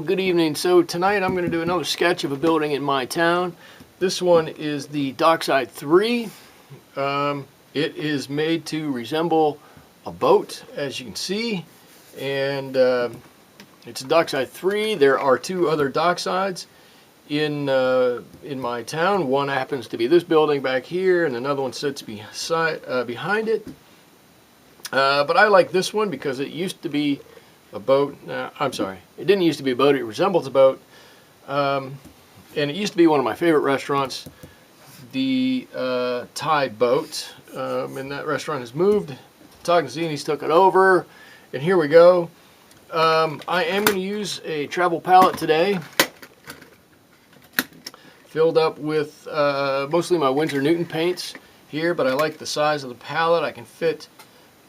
good evening. So tonight I'm going to do another sketch of a building in my town. This one is the Dockside 3. It is made to resemble a boat, as you can see, and it's a Dockside 3. There are two other Docksides in my town. One happens to be this building back here, and another one sits behind it. But I like this one because it used to be a boat. I'm sorry, it didn't used to be a boat. It resembles a boat, and it used to be one of my favorite restaurants, the Thai Boat, and that restaurant has moved. Tognazini's took it over, and here we go. I am going to use a travel palette today, filled up with mostly my Winsor Newton paints here, but I like the size of the palette. I can fit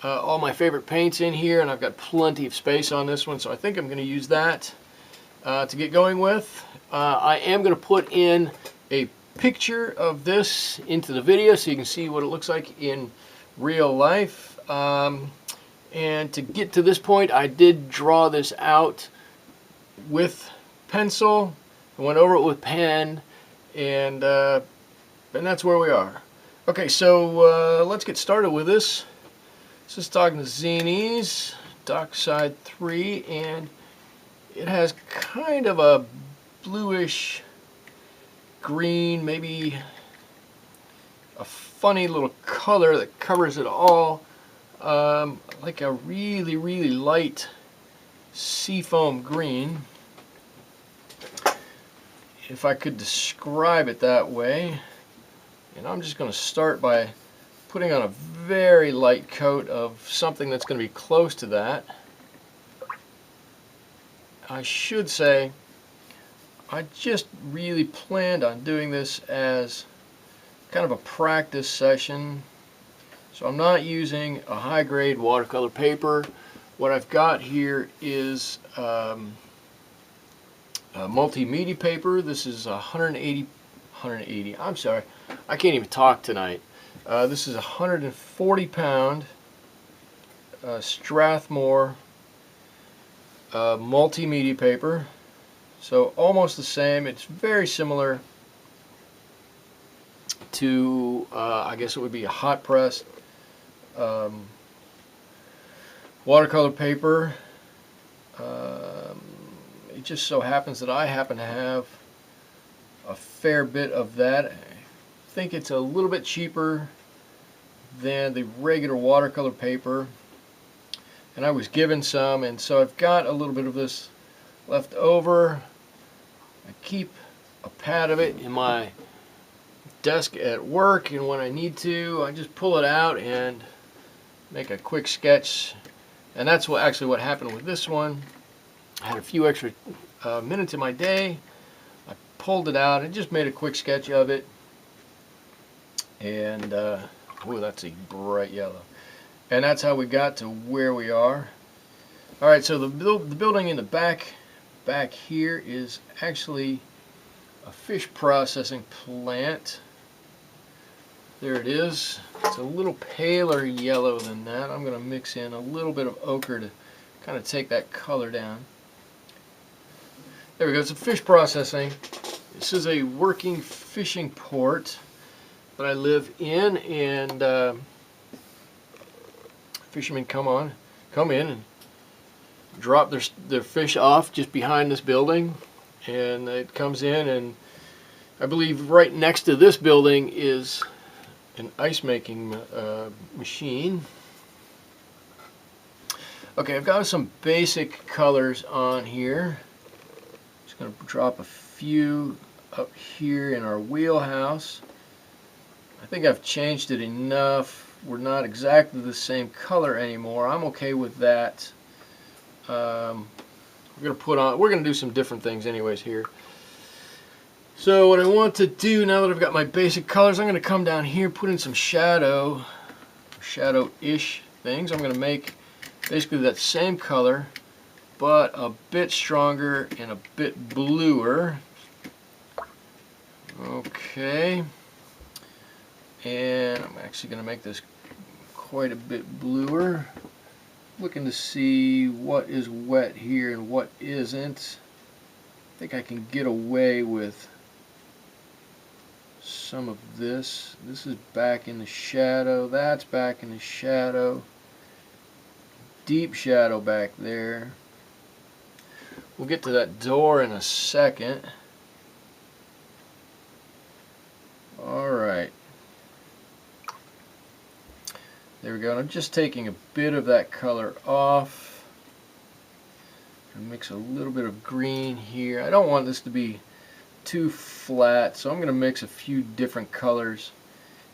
all my favorite paints in here, and I've got plenty of space on this one, so I think I'm going to use that to get going with. I am going to put in a picture of this into the video so you can see what it looks like in real life. And to get to this point, I did draw this out with pencil. I went over it with pen, and that's where we are. Okay, so let's get started with this. This is Tognazini's Dockside 3, and it has kind of a bluish green, maybe a funny little color that covers it all, like a really, really light seafoam green, if I could describe it that way. And I'm just going to start by putting on a very light coat of something that's going to be close to that. I should say I just really planned on doing this as kind of a practice session, so I'm not using a high-grade watercolor paper. What I've got here is a multimedia paper. This is 180, I'm sorry, I can't even talk tonight. This is 140 pound Strathmore multimedia paper, so almost the same. It's very similar to I guess it would be a hot press watercolor paper. It just so happens that I happen to have a fair bit of that. I think it's a little bit cheaper than the regular watercolor paper, and I was given some, and so I've got a little bit of this left over. I keep a pad of it in my desk at work, and when I need to, I just pull it out and make a quick sketch. And that's what happened with this one. I had a few extra minutes in my day. I pulled it out and just made a quick sketch of it. And oh, that's a bright yellow. And that's how we got to where we are. All right, so the building in the back here is actually a fish processing plant. There it is. It's a little paler yellow than that. I'm going to mix in a little bit of ochre to kind of take that color down. There we go. It's a fish processing. This is a working fishing port that I live in, and fishermen come in and drop their fish off just behind this building, and it comes in, and I believe right next to this building is an ice making machine. Okay, I've got some basic colors on here. Just going to drop a few up here in our Wheelhouse. I think I've changed it enough. We're not exactly the same color anymore. I'm okay with that. We're going to do some different things anyways here. So what I want to do now that I've got my basic colors, I'm going to come down here, put in some shadow-ish things. I'm going to make basically that same color, but a bit stronger and a bit bluer. Okay. And I'm actually going to make this quite a bit bluer. Looking to see what is wet here and what isn't. think I can get away with some of this. This is back in the shadow. That's back in the shadow. Deep shadow back there. We'll get to that door in a second. Alright. There we go. And I'm just taking a bit of that color off. And mix a little bit of green here. I don't want this to be too flat, so I'm going to mix a few different colors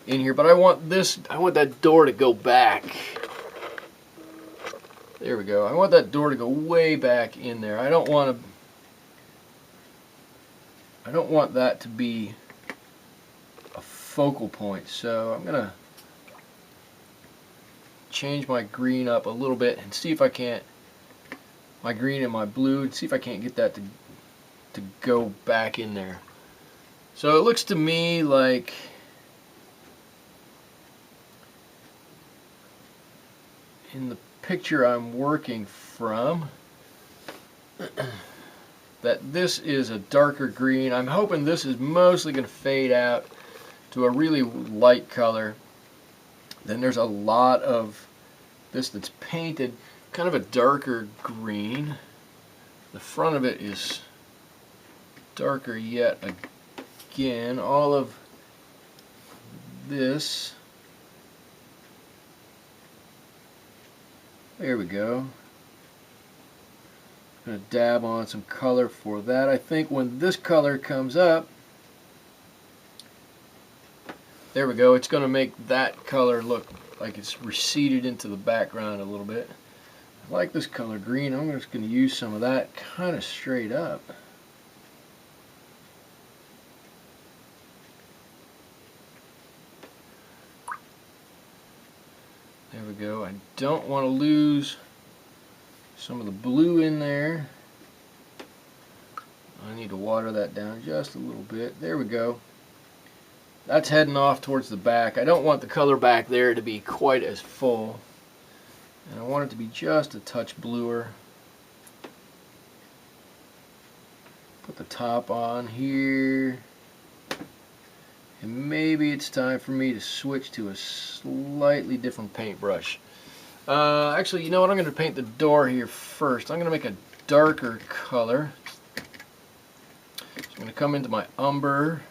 in here. But I want that door to go back. There we go. I want that door to go way back in there. I don't want that to be a focal point. So I'm going to change my green up a little bit and see if I can't, my green and my blue, and see if I can't get that to go back in there. So it looks to me like in the picture I'm working from that this is a darker green. I'm hoping this is mostly going to fade out to a really light color. Then there's a lot of this that's painted kind of a darker green. The front of it is darker yet again. All of this, there we go. I'm going to dab on some color for that. I think when this color comes up, there we go, it's going to make that color look like it's receded into the background a little bit. I like this color green. I'm just going to use some of that kind of straight up. There we go. I don't want to lose some of the blue in there. I need to water that down just a little bit. There we go. That's heading off towards the back. I don't want the color back there to be quite as full. And I want it to be just a touch bluer. Put the top on here. And maybe it's time for me to switch to a slightly different paintbrush. Actually, you know what? I'm going to paint the door here first. I'm going to make a darker color. So I'm going to come into my umber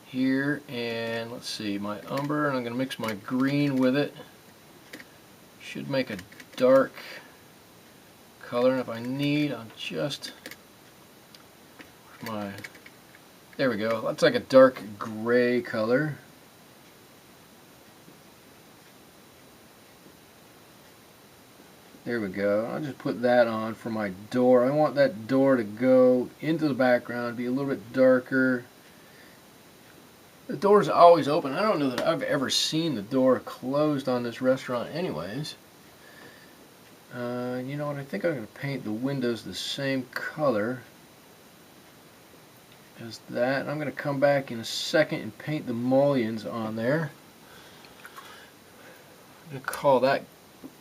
here, and let's see, my umber, and I'm going to mix my green with it. Should make a dark color, and if I need, I'll just there we go. That's like a dark gray color. There we go. I'll just put that on for my door. I want that door to go into the background, be a little bit darker. The door's always open. I don't know that I've ever seen the door closed on this restaurant anyways. You know what? I think I'm going to paint the windows the same color as that. I'm going to come back in a second and paint the mullions on there. I'm going to call that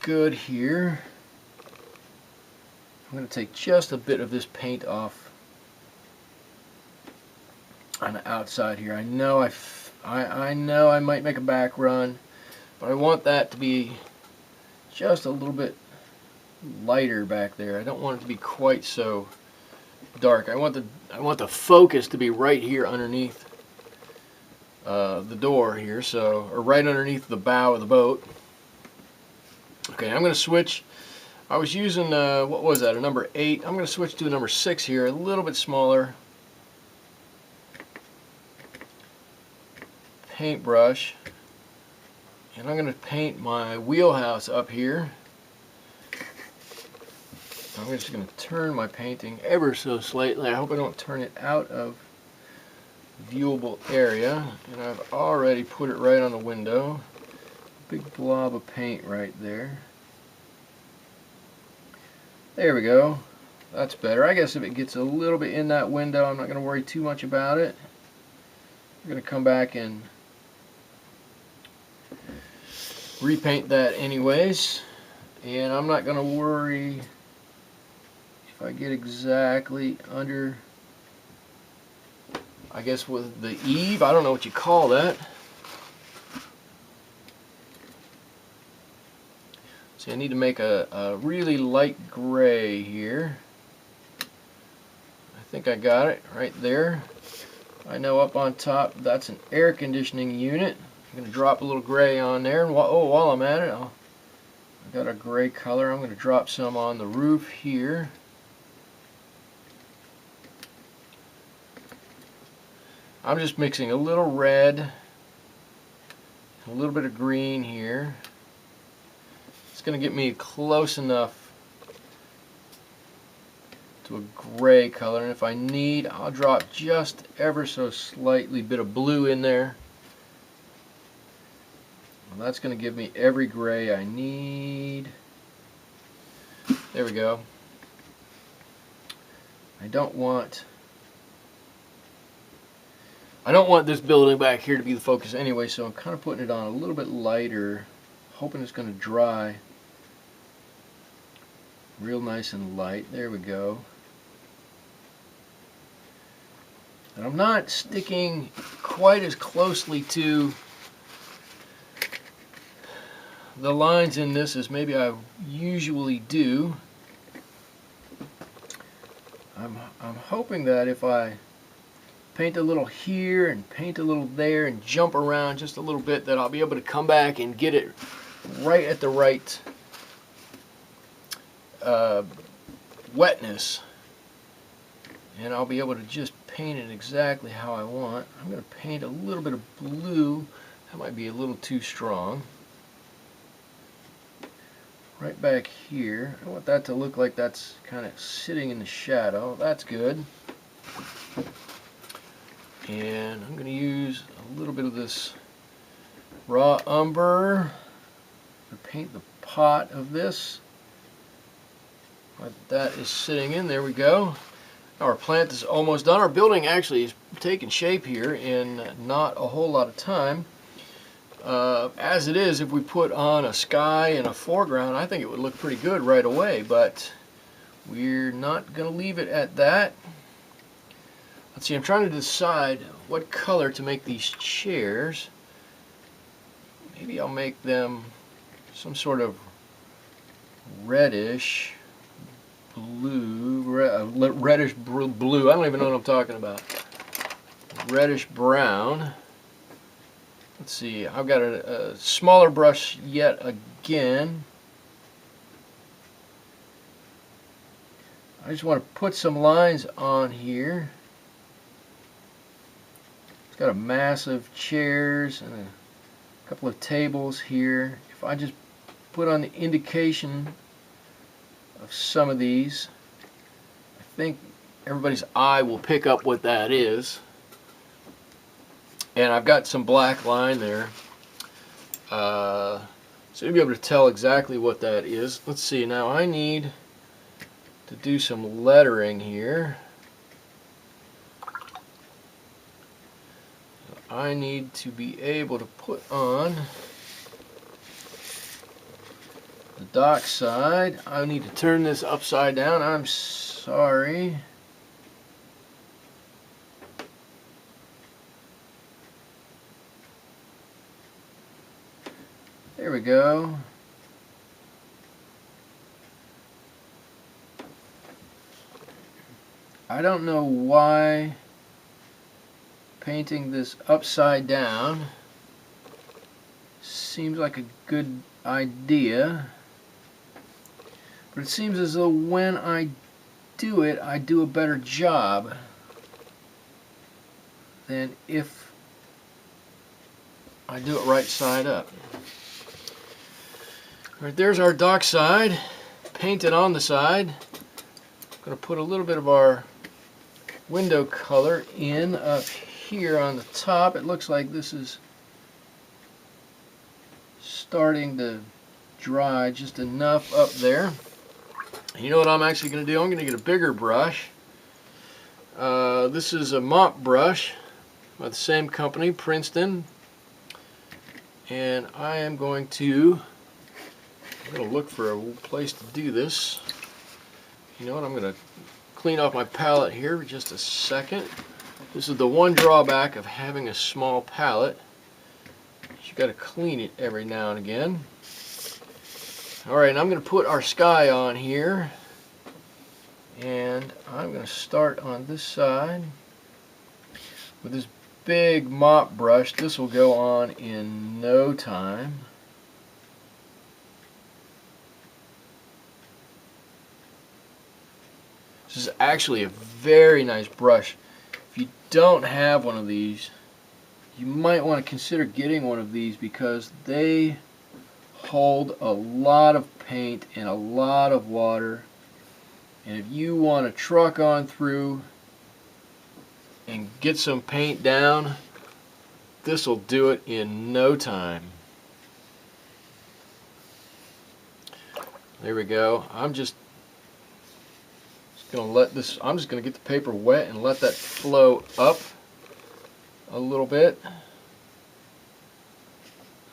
good here. I'm going to take just a bit of this paint off on the outside here. I know I might make a back run, but I want that to be just a little bit lighter back there. I don't want it to be quite so dark. I want the focus to be right here underneath the door here, so, or right underneath the bow of the boat. Okay, I'm going to switch. I was using what was that, a number 8. I'm going to switch to a number 6 here, a little bit smaller paintbrush, and I'm going to paint my wheelhouse up here. I'm just going to turn my painting ever so slightly. I hope I don't turn it out of viewable area. And I've already put it right on the window. Big blob of paint right there. There we go. That's better. I guess if it gets a little bit in that window, I'm not going to worry too much about it. I'm going to come back and repaint that anyways. And I'm not going to worry if I get exactly under I guess with the eave, I don't know what you call that. See, I need to make a really light gray here. I think I got it right there. I know up on top that's an air conditioning unit. I'm going to drop a little gray on there, and while I'm at it, I got a gray color. I'm going to drop some on the roof here. I'm just mixing a little red, a little bit of green here. It's going to get me close enough to a gray color, and if I need, I'll drop just ever so slightly bit of blue in there. Well, that's going to give me every gray I need. There we go. I don't want this building back here to be the focus anyway, so I'm kind of putting it on a little bit lighter, hoping it's going to dry real nice and light. There we go. And I'm not sticking quite as closely to the lines in this as maybe I usually do. I'm hoping that if I paint a little here and paint a little there and jump around just a little bit, that I'll be able to come back and get it right at the right wetness, and I'll be able to just paint it exactly how I want. I'm going to paint a little bit of blue. That might be a little too strong. Right back here, I want that to look like that's kind of sitting in the shadow. That's good. And I'm going to use a little bit of this raw umber to paint the pot of this. That is sitting in. There we go. Our plant is almost done. Our building actually is taking shape here in not a whole lot of time. As it is, if we put on a sky and a foreground, I think it would look pretty good right away, but we're not going to leave it at that. Let's see, I'm trying to decide what color to make these chairs. Maybe I'll make them some sort of reddish blue, reddish blue. I don't even know what I'm talking about. Reddish brown. Let's see, I've got a smaller brush yet again. I just want to put some lines on here. It's got a massive chairs and a couple of tables here. If I just put on the indication of some of these, I think everybody's eye will pick up what that is. And I've got some black line there, so you'll be able to tell exactly what that is. Let's see, now I need to do some lettering here. I need to be able to put on the Dockside. I need to turn this upside down. I'm sorry. There we go. I don't know why painting this upside down seems like a good idea, but it seems as though when I do it, I do a better job than if I do it right side up. Alright, there's our Dockside painted on the side. I'm going to put a little bit of our window color in up here on the top. It looks like this is starting to dry just enough up there. You know what I'm actually going to do? I'm going to get a bigger brush. This is a mop brush by the same company, Princeton, and I am going to look for a place to do this. You know what? I'm going to clean off my palette here for just a second. This is the one drawback of having a small palette. You got to clean it every now and again. Alright, and I'm going to put our sky on here. And I'm going to start on this side with this big mop brush. This will go on in no time. This is actually a very nice brush. If you don't have one of these, you might want to consider getting one of these because they hold a lot of paint and a lot of water. And if you want to truck on through and get some paint down, this will do it in no time. There we go. I'm just going to let this, I'm just going to get the paper wet and let that flow up a little bit.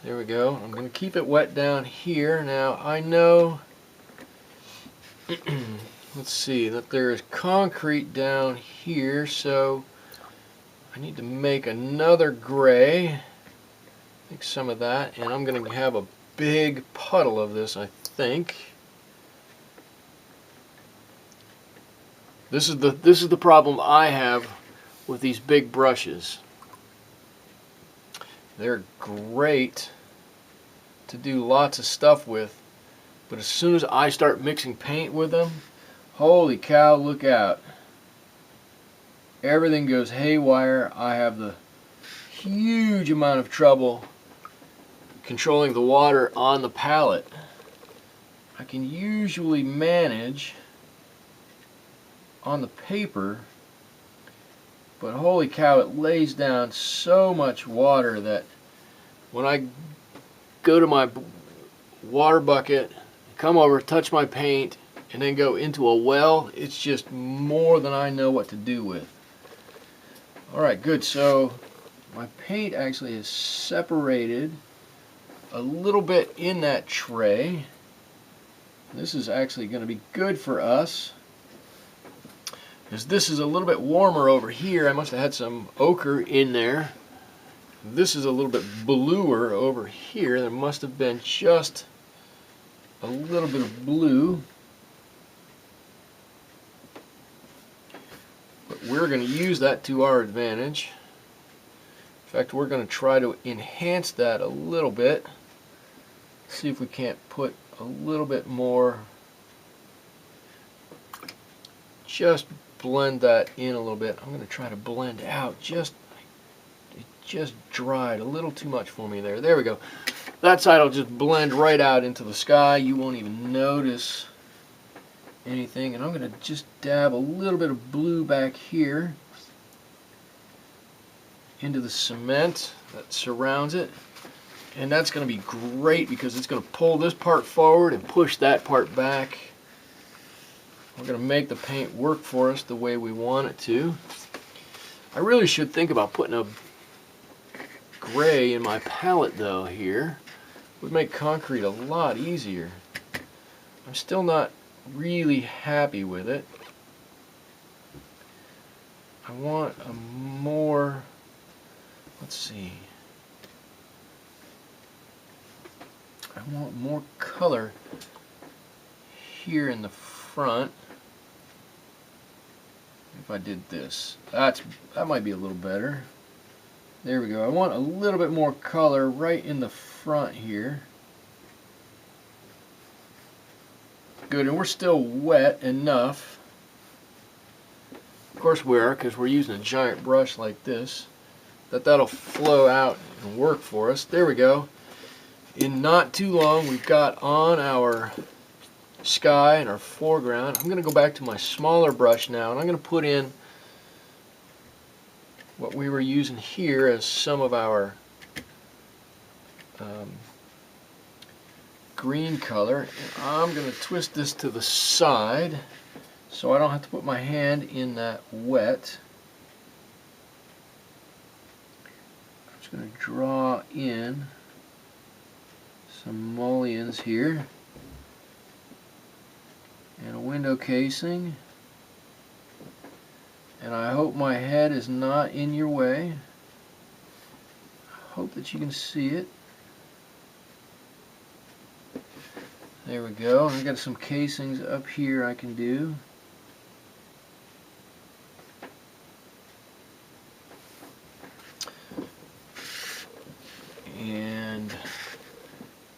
There we go. I'm going to keep it wet down here. Now I know let's see, that there is concrete down here, so I need to make another gray. Make some of that, and I'm going to have a big puddle of this, I think. This is the problem I have with these big brushes. They're great to do lots of stuff with, but as soon as I start mixing paint with them, holy cow, look out. Everything goes haywire. I have the huge amount of trouble controlling the water on the palette. I can usually manage on the paper, but holy cow, it lays down so much water that when I go to my water bucket, come over, touch my paint, and then go into a well, it's just more than I know what to do with. Alright, good. So my paint actually is separated a little bit in that tray. This is actually going to be good for us, because this is a little bit warmer over here. I must have had some ochre in there. This is a little bit bluer over here. There must have been just a little bit of blue. But we're going to use that to our advantage. In fact, we're going to try to enhance that a little bit. See if we can't put a little bit more. Just blend that in a little bit. I'm going to try to blend out. It just dried a little too much for me there. There we go. That side will just blend right out into the sky. You won't even notice anything. And I'm going to just dab a little bit of blue back here into the cement that surrounds it. And that's going to be great because it's going to pull this part forward and push that part back. We're going to make the paint work for us the way we want it to. I really should think about putting a gray in my palette though here. It would make concrete a lot easier. I'm still not really happy with it. I want a more, let's see, I want more color here in the front. If I did this, that might be a little better. There we go. I want a little bit more color right in the front here. Good, and we're still wet enough. Of course we are, because we're using a giant brush like this, that'll flow out and work for us. There we go. In not too long, we've got on our sky and our foreground. I'm going to go back to my smaller brush now, and I'm going to put in what we were using here as some of our green color. And I'm going to twist this to the side so I don't have to put my hand in that wet. I'm just going to draw in some mullions here and a window casing, And I hope my head is not in your way. I hope that you can see it. There we go. I've got some casings up here I can do. And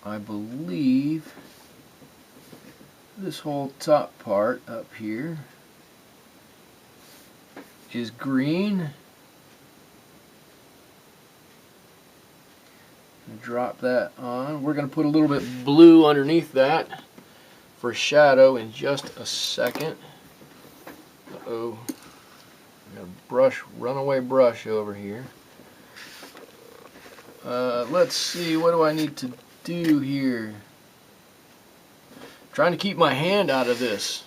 I believe this whole top part up here is green. Drop that on. We're going to put a little bit blue underneath that for shadow in just a second. Uh-oh. I got a brush, runaway brush over here. Let's see, what do I need to do here? I'm trying to keep my hand out of this.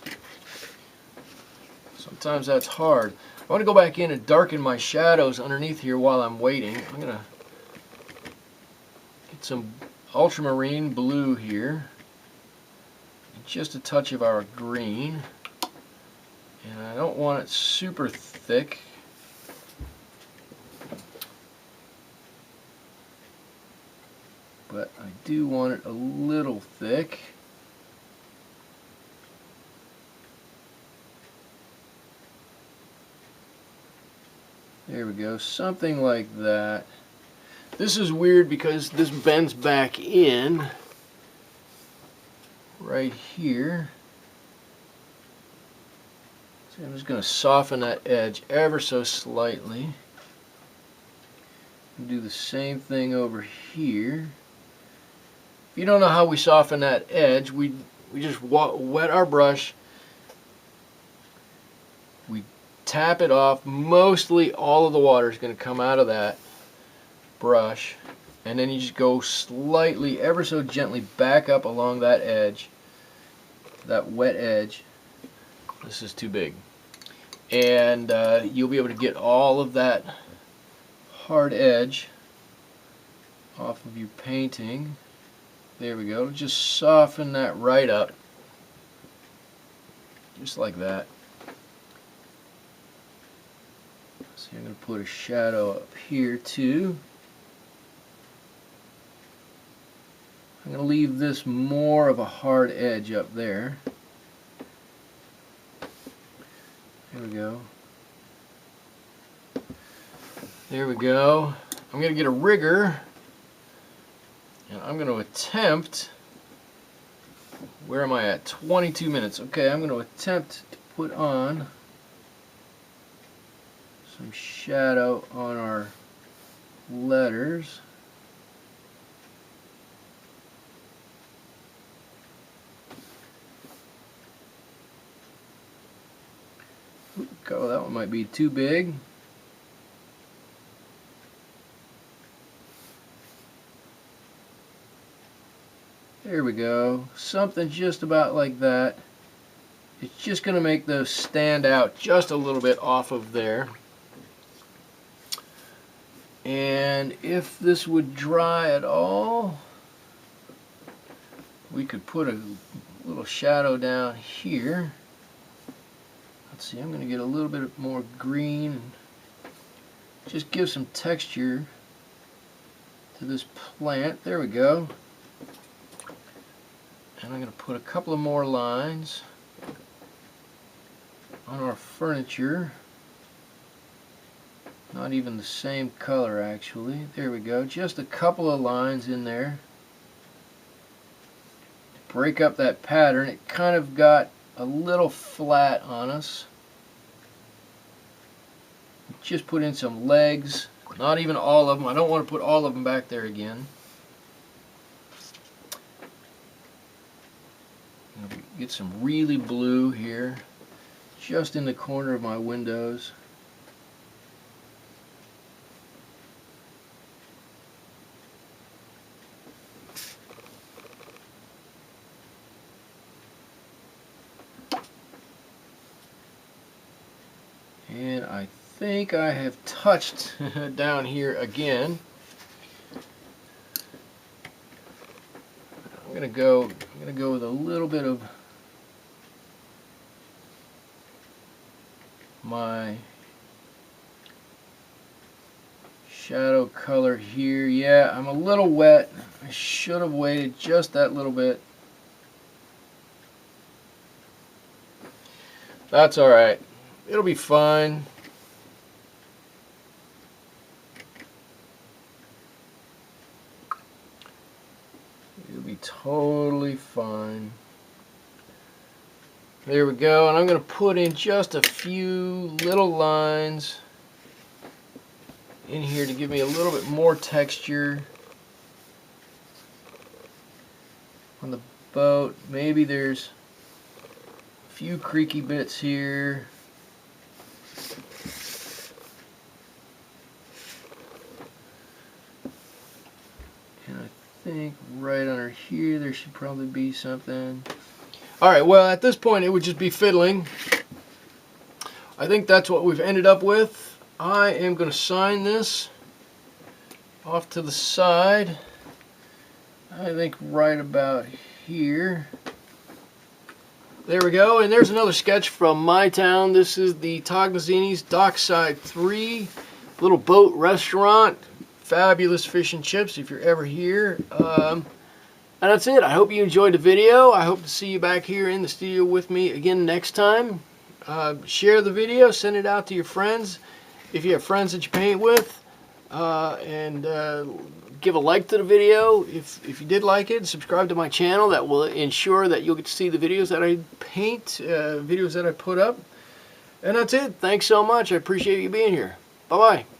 Sometimes that's hard. I want to go back in and darken my shadows underneath here while I'm waiting. I'm going to get some ultramarine blue here. Just a touch of our green. And I don't want it super thick. But I do want it a little thick. There we go, something like that. This is weird because this bends back in right here. So I'm just going to soften that edge ever so slightly. And do the same thing over here. If you don't know how we soften that edge, we just wet our brush. We tap it off. Mostly all of the water is going to come out of that brush, and then you just go slightly, ever so gently, back up along that edge, that wet edge. This is too big, and you'll be able to get all of that hard edge off of your painting. There we go. Just soften that right up, just like that. So I'm going to put a shadow up here too. I'm going to leave this more of a hard edge up there. There we go. There we go. I'm going to get a rigger, and I'm going to attempt, where am I at? 22 minutes. Okay, I'm going to attempt to put on some shadow on our letters. Oh, that one might be too big. There we go. Something just about like that. It's just going to make those stand out just a little bit off of there. And if this would dry at all, we could put a little shadow down here. Let's see, I'm going to get a little bit more green and just give some texture to this plant. There we go. And I'm going to put a couple of more lines on our furniture. Not even the same color actually. There we go. Just a couple of lines in there. Break up that pattern. It kind of got a little flat on us. Just put in some legs, not even all of them. I don't want to put all of them back there again. Get some really blue here, just in the corner of my windows. And I think I have touched down here again. I'm gonna go with a little bit of my shadow color here. Yeah, I'm a little wet. I should have waited just that little bit. That's alright. It'll be fine. It'll be totally fine. There we go, and I'm going to put in just a few little lines in here to give me a little bit more texture on the boat. Maybe there's a few creaky bits here. And I think right under here there should probably be something. Alright, well at this point it would just be fiddling. I think that's what we've ended up with. I am going to sign this off to the side. I think right about here. There we go, and there's another sketch from my town. This is the Tognazini's Dockside 3 little boat restaurant. Fabulous fish and chips if you're ever here. And that's it. I hope you enjoyed the video. I hope to see you back here in the studio with me again next time. Share the video, send it out to your friends if you have friends that you paint with, and give a like to the video if you did like it. Subscribe to my channel. That will ensure that you'll get to see the videos that I paint, videos that I put up. And that's it. Thanks so much. I appreciate you being here. Bye-bye.